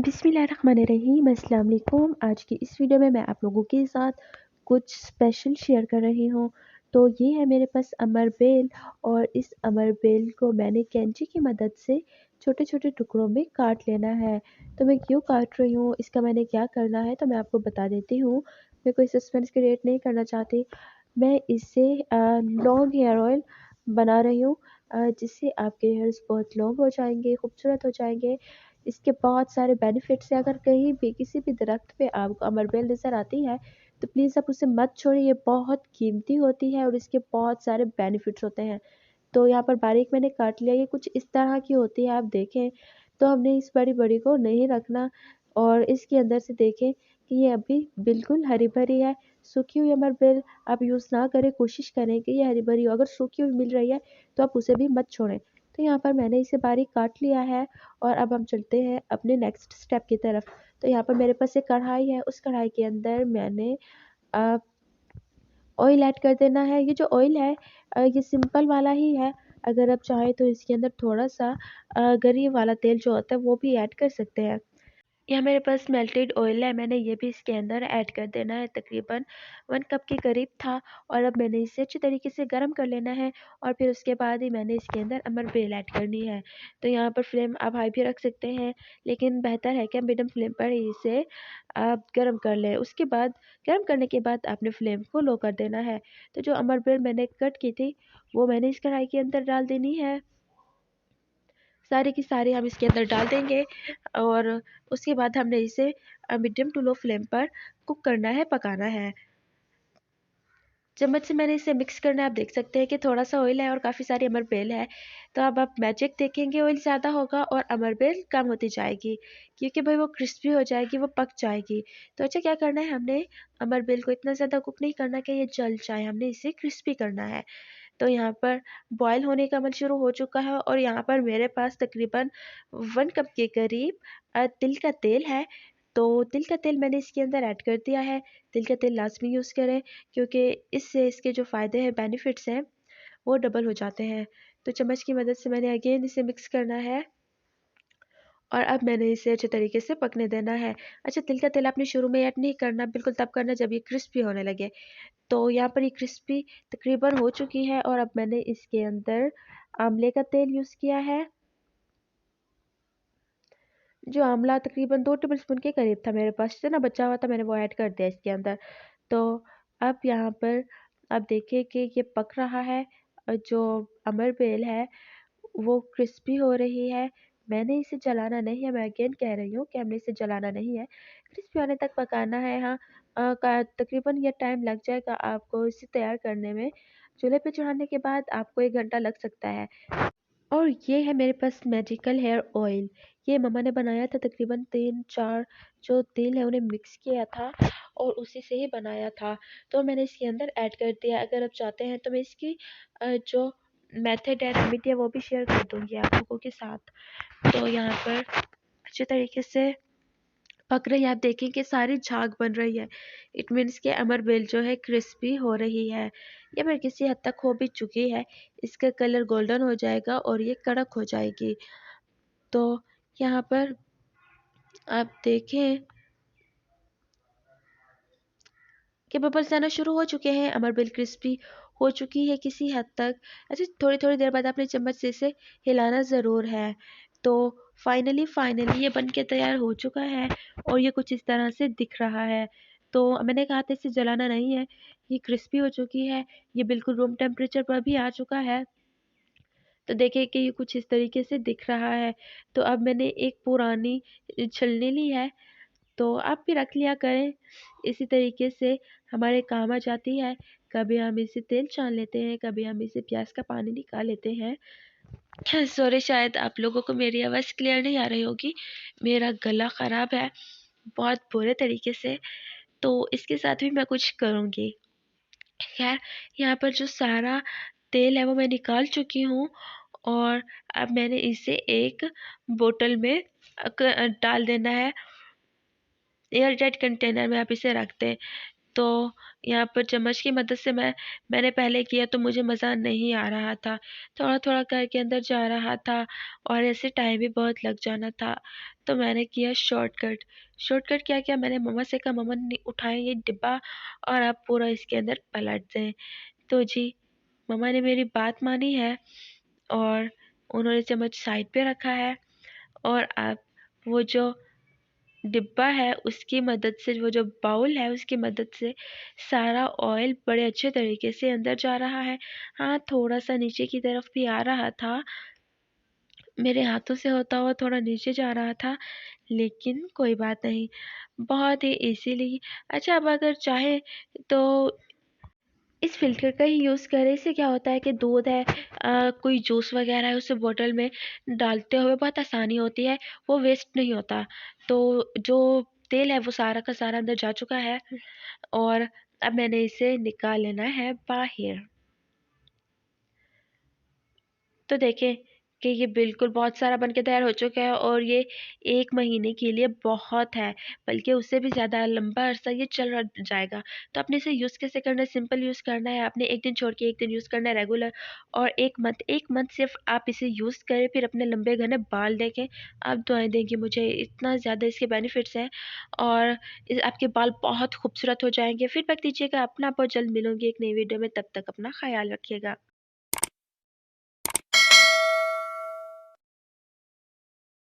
बिस्मिल्लाहिर्रहमानिर्रहीम, अस्सलाम वालेकुम। आज की इस वीडियो में मैं आप लोगों के साथ कुछ स्पेशल शेयर कर रही हूँ। तो ये है मेरे पास अमर बेल और इस अमर बेल को मैंने कैंची की मदद से छोटे छोटे टुकड़ों में काट लेना है। तो मैं क्यों काट रही हूँ, इसका मैंने क्या करना है, तो मैं आपको बता देती हूँ। मैं कोई सस्पेंस क्रिएट नहीं करना चाहती। मैं इससे लॉन्ग हेयर ऑयल बना रही हूँ, जिससे आपके हेयर्स बहुत लॉन्ग हो जाएंगे, खूबसूरत हो जाएंगे। इसके बहुत सारे बेनिफिट्स हैं। अगर कहीं भी किसी भी दरख्त पे आपको अमरबेल नज़र आती है तो प्लीज़ आप उसे मत छोड़िए, ये बहुत कीमती होती है और इसके बहुत सारे बेनिफिट्स होते हैं। तो यहाँ पर बारीक मैंने काट लिया, ये कुछ इस तरह की होती है, आप देखें। तो हमने इस बड़ी बड़ी को नहीं रखना और इसके अंदर से देखें कि ये अभी बिल्कुल हरी भरी है। सूखी हुई अमरबेल आप यूज़ ना करें, कोशिश करें कि ये हरी भरी हो। अगर सूखी हुई मिल रही है तो आप उसे भी मत छोड़ें। तो यहाँ पर मैंने इसे बारीक काट लिया है और अब हम चलते हैं अपने नेक्स्ट स्टेप की तरफ। तो यहाँ पर मेरे पास एक कढ़ाई है, उस कढ़ाई के अंदर मैंने अ, ऑयल ऐड कर देना है। ये जो ऑयल है ये सिंपल वाला ही है। अगर आप चाहें तो इसके अंदर थोड़ा-सा गरी वाला तेल जो होता है वो भी ऐड कर सकते हैं। यहाँ मेरे पास मेल्टेड ऑयल है, मैंने ये भी इसके अंदर ऐड कर देना है। तकरीबन 1 कप के करीब था और अब मैंने इसे अच्छी तरीके से गर्म कर लेना है और फिर उसके बाद ही मैंने इसके अंदर अमरबेल ऐड करनी है। तो यहाँ पर फ्लेम आप हाई भी रख सकते हैं, लेकिन बेहतर है कि आप मीडियम फ्लेम पर ही इसे आप गर्म कर लें। उसके बाद गर्म करने के बाद आपने फ्लेम को लो कर देना है। तो जो अमरबेल मैंने कट की थी वो मैंने इस कढ़ाई के अंदर डाल देनी है। सारी की सारी हम इसके अंदर डाल देंगे और उसके बाद हमने इसे मीडियम टू लो फ्लेम पर कुक करना है, पकाना है। चम्मच से मैंने इसे मिक्स करना है, आप देख सकते हैं कि थोड़ा सा ऑयल है और काफ़ी सारी अमरबेल है। तो अब आप मैजिक देखेंगे, ऑयल ज़्यादा होगा और अमरबेल कम होती जाएगी, क्योंकि भाई वो क्रिस्पी हो जाएगी, वो पक जाएगी। तो अच्छा क्या करना है, हमने अमरबेल को इतना ज़्यादा कुक नहीं करना कि ये जल जाए, हमने इसे क्रिस्पी करना है। तो यहाँ पर बॉयल होने का अमल शुरू हो चुका है और यहाँ पर मेरे पास तकरीबन 1 कप के करीब तिल का तेल है। तो तिल का तेल मैंने इसके अंदर ऐड कर दिया है। तिल का तेल लाज़मी यूज़ करें, क्योंकि इससे इसके जो फ़ायदे हैं, बेनिफिट्स हैं, वो डबल हो जाते हैं। तो चम्मच की मदद से मैंने अगेन इसे मिक्स करना है और अब मैंने इसे अच्छे तरीके से पकने देना है। अच्छा, तिल का तेल आपने शुरू में ऐड नहीं करना, बिल्कुल तब करना जब ये क्रिस्पी होने लगे। तो यहाँ पर ये क्रिस्पी तकरीबन हो चुकी है और अब मैंने इसके अंदर आंवले का तेल यूज़ किया है। जो आंवला तकरीबन 2 टेबलस्पून के करीब था मेरे पास, जितना बचा हुआ था मैंने वो ऐड कर दिया इसके अंदर। तो अब यहाँ पर आप देखिए कि ये पक रहा है और जो अमरबेल है वो क्रिस्पी हो रही है। मैंने इसे जलाना नहीं है, मैं अगेन कह रही हूँ कि हमने इसे जलाना नहीं है, क्रिस्पी होने तक पकाना है। हाँ, तकरीबन ये टाइम लग जाएगा आपको इसे तैयार करने में। चूल्हे पे चढ़ाने के बाद आपको 1 घंटा लग सकता है। और ये है मेरे पास मैजिकल हेयर ऑयल। ये मम्मा ने बनाया था, तकरीबन 3-4 जो तेल है उन्हें मिक्स किया था और उसी से ही बनाया था। तो मैंने इसके अंदर ऐड कर दिया। अगर आप चाहते हैं तो मैं इसकी जो मेथड है, रेमेडी है, वो भी शेयर कर दूँगी आप लोगों के साथ। तो यहाँ पर अच्छे तरीके से पक रही है, आप देखें कि सारी झाग बन रही है। इट मीन्स कि अमरबेल जो है क्रिस्पी हो रही है। ये फिर किसी हद तक हो भी चुकी है। इसका कलर गोल्डन हो जाएगा और ये कड़क हो जाएगी। तो यहाँ पर आप देखें कि बबल्स आना शुरू हो चुके हैं, अमरबेल क्रिस्पी हो चुकी है किसी हद तक। अच्छा, थोड़ी-थोड़ी देर बाद आपने चम्मच से इसे हिलाना ज़रूर है। तो फाइनली ये बन के तैयार हो चुका है और ये कुछ इस तरह से दिख रहा है। तो मैंने कहा था इसे जलाना नहीं है, ये क्रिस्पी हो चुकी है, ये बिल्कुल रूम टेम्परेचर पर भी आ चुका है। तो देखिए कि ये कुछ इस तरीके से दिख रहा है। तो अब मैंने एक पुरानी छलनी ली है, तो आप भी रख लिया करें, इसी तरीके से हमारे काम आ जाती है। कभी हम इसे तेल छान लेते हैं, कभी हम इसे प्याज का पानी निकाल लेते हैं। सॉरी, शायद आप लोगों को मेरी आवाज़ क्लियर नहीं आ रही होगी, मेरा गला ख़राब है बहुत बुरे तरीके से, तो इसके साथ भी मैं कुछ करूँगी। खैर, यहाँ पर जो सारा तेल है वो मैं निकाल चुकी हूँ और अब मैंने इसे एक बोतल में डाल देना है। एयर टाइट कंटेनर में आप इसे रख दें। तो यहाँ पर चम्मच की मदद से मैंने पहले किया तो मुझे मज़ा नहीं आ रहा था। थोड़ा-थोड़ा करके अंदर जा रहा था और ऐसे टाइम भी बहुत लग जाना था। तो मैंने किया शॉर्टकट। शॉर्टकट क्या किया, मैंने मम्मा से कहा मम्मा ने उठाए ये डिब्बा और आप पूरा इसके अंदर पलट दें। तो जी मम्मा ने मेरी बात मानी है और उन्होंने चम्मच साइड पे रखा है और अब वो जो डिब्बा है उसकी मदद से, वो जो बाउल है उसकी मदद से सारा ऑयल बड़े अच्छे तरीके से अंदर जा रहा है। हाँ, थोड़ा सा नीचे की तरफ भी आ रहा था, मेरे हाथों से होता हुआ थोड़ा नीचे जा रहा था, लेकिन कोई बात नहीं, बहुत ही इजीली। अच्छा, अब अगर चाहे तो इस फ़िल्टर का ही यूज़ करें। इससे क्या होता है कि दूध है, कोई जूस वगैरह है, उसे बॉटल में डालते हुए बहुत आसानी होती है, वो वेस्ट नहीं होता। तो जो तेल है वो सारा का सारा अंदर जा चुका है और अब मैंने इसे निकाल लेना है बाहर। तो देखें कि ये बिल्कुल बहुत सारा बन के तैयार हो चुका है और ये 1 महीने के लिए बहुत है, बल्कि उससे भी ज़्यादा लंबा अरसा ये चल जाएगा। तो आपने इसे यूज़ कैसे करना है, सिंपल यूज़ करना है, आपने 1 दिन छोड़ के 1 दिन यूज़ करना है रेगुलर, और 1 मंथ सिर्फ आप इसे यूज़ करें, फिर अपने लंबे घने बाल देखें, आप दुआएँ देंगे मुझे, इतना ज़्यादा इसके बेनिफिट्स हैं और आपके बाल बहुत खूबसूरत हो जाएंगे। फीडबैक दीजिएगा अपना, बहुत जल्द मिलूंगी एक नई वीडियो में, तब तक अपना ख्याल रखिएगा।